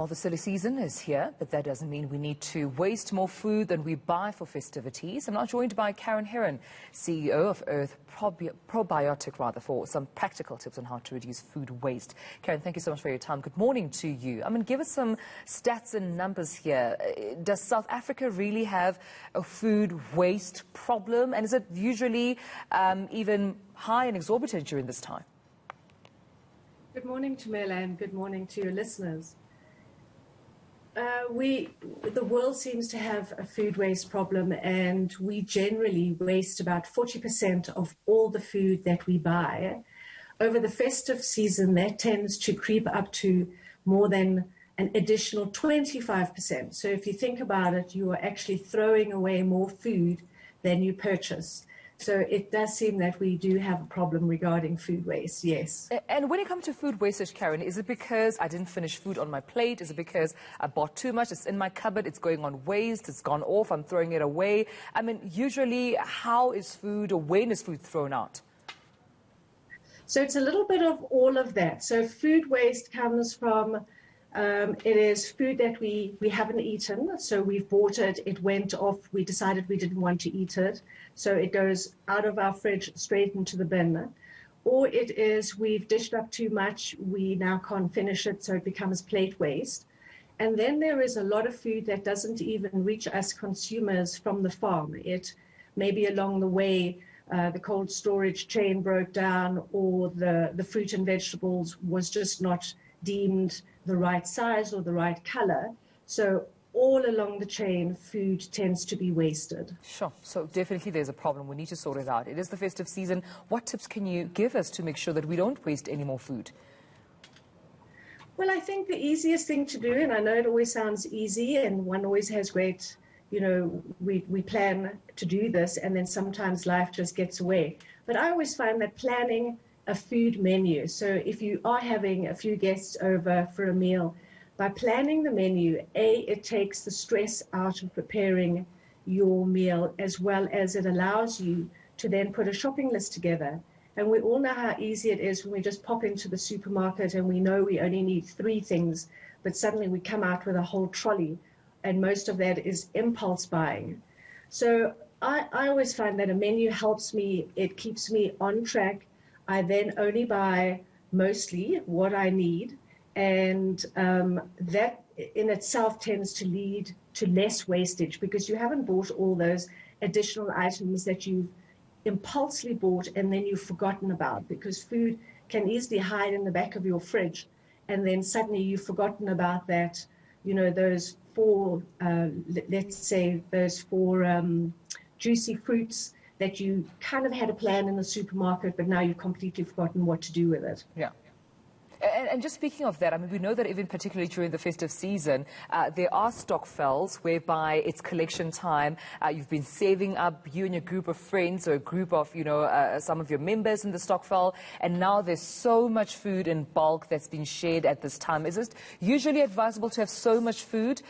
Well, the silly season is here, but that doesn't mean we need to waste more food than we buy for festivities. I'm now joined by Karen Heron, CEO of Earth Probiotic, for some practical tips on how to reduce food waste. Karen, thank you so much for your time. Good morning to you. Give us some stats and numbers here. Does South Africa really have a food waste problem? And is it usually even high and exorbitant during this time? Good morning, Tamela, and good morning to your listeners. The world seems to have a food waste problem, and we generally waste about 40% of all the food that we buy. Over the festive season, that tends to creep up to more than an additional 25%. So if you think about it, you are actually throwing away more food than you purchase. So it does seem that we do have a problem regarding food waste, yes. And when it comes to food wastage, Karen, is it because I didn't finish food on my plate? Is it because I bought too much? It's in my cupboard, it's going on waste, it's gone off, I'm throwing it away. Usually, how is food or when is food thrown out? So it's a little bit of all of that. So food waste comes from it is food that we haven't eaten, so we've bought it, it went off, we decided we didn't want to eat it, so it goes out of our fridge straight into the bin. Or it is we've dished up too much, we now can't finish it, so it becomes plate waste. And then there is a lot of food that doesn't even reach us consumers from the farm. It maybe along the way the cold storage chain broke down, or the fruit and vegetables was just not deemed the right size or the right color. So all along the chain, food tends to be wasted. Sure. So definitely there's a problem. We need to sort it out. It is the festive season. What tips can you give us to make sure that we don't waste any more food? Well, I think the easiest thing to do, and I know it always sounds easy and one always has great, we plan to do this and then sometimes life just gets away. But I always find that planning a food menu. So if you are having a few guests over for a meal, by planning the menu, it takes the stress out of preparing your meal, as well as it allows you to then put a shopping list together. And we all know how easy it is when we just pop into the supermarket and we know we only need 3 things, but suddenly we come out with a whole trolley, and most of that is impulse buying. So I always find that a menu helps me, it keeps me on track. I then only buy mostly what I need, and that in itself tends to lead to less wastage, because you haven't bought all those additional items that you've impulsively bought and then you've forgotten about, because food can easily hide in the back of your fridge, and then suddenly you've forgotten about that, those 4, let's say those 4 juicy fruits that you kind of had a plan in the supermarket, but now you've completely forgotten what to do with it. Yeah. And just speaking of that, we know that even particularly during the festive season, there are stock fells whereby it's collection time. You've been saving up, you and your group of friends, or a group of, some of your members in the stock fell, and now there's so much food in bulk that's been shared at this time. Is it usually advisable to have so much food,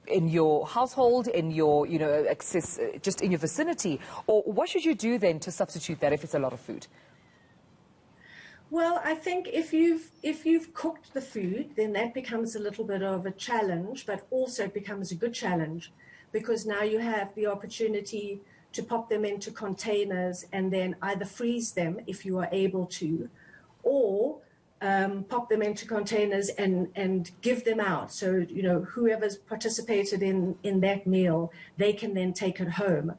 in your household, in your, access, just in your vicinity? Or what should you do then to substitute that if it's a lot of food? Well, I think if you've cooked the food, then that becomes a little bit of a challenge, but also it becomes a good challenge, because now you have the opportunity to pop them into containers and then either freeze them if you are able to, or pop them into containers and give them out. So, whoever's participated in that meal, they can then take it home.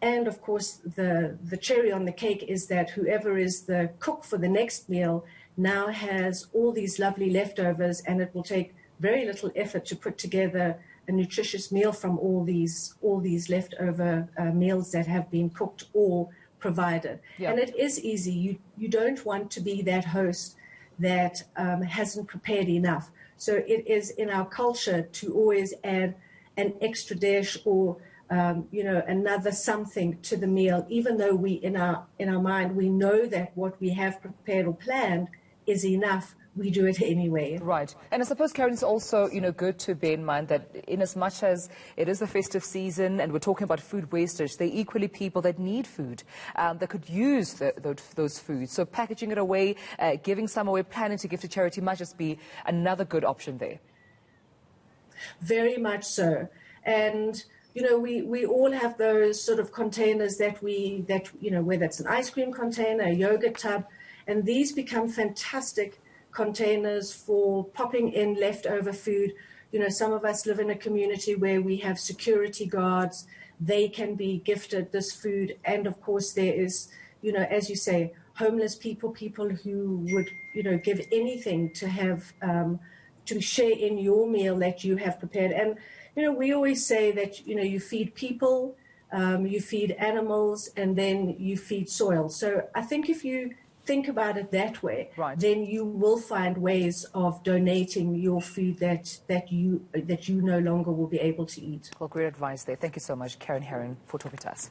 And of course, the cherry on the cake is that whoever is the cook for the next meal now has all these lovely leftovers, and it will take very little effort to put together a nutritious meal from all these leftover meals that have been cooked or provided. Yeah. And it is easy. You don't want to be that host that hasn't prepared enough. So it is in our culture to always add an extra dish or another something to the meal, even though we in our mind we know that what we have prepared or planned is enough. We do it anyway. Right. And I suppose, Karen, it's also, good to bear in mind that in as much as it is the festive season and we're talking about food wastage, there are equally people that need food, that could use those foods. So packaging it away, giving some away, planning to give to charity might just be another good option there. Very much so. And, you know, we all have those sort of containers that you know, whether it's an ice cream container, a yogurt tub, and these become fantastic containers for popping in leftover food. You know, some of us live in a community where we have security guards. They can be gifted this food. And of course, there is, you know, as you say, homeless people, people who would, you know, give anything to have, to share in your meal that you have prepared. And, you know, we always say that, you know, you feed people, you feed animals, and then you feed soil. So I think if you think about it that way, right, then you will find ways of donating your food that you no longer will be able to eat. Well, great advice there. Thank you so much, Karen Herron, for talking to us.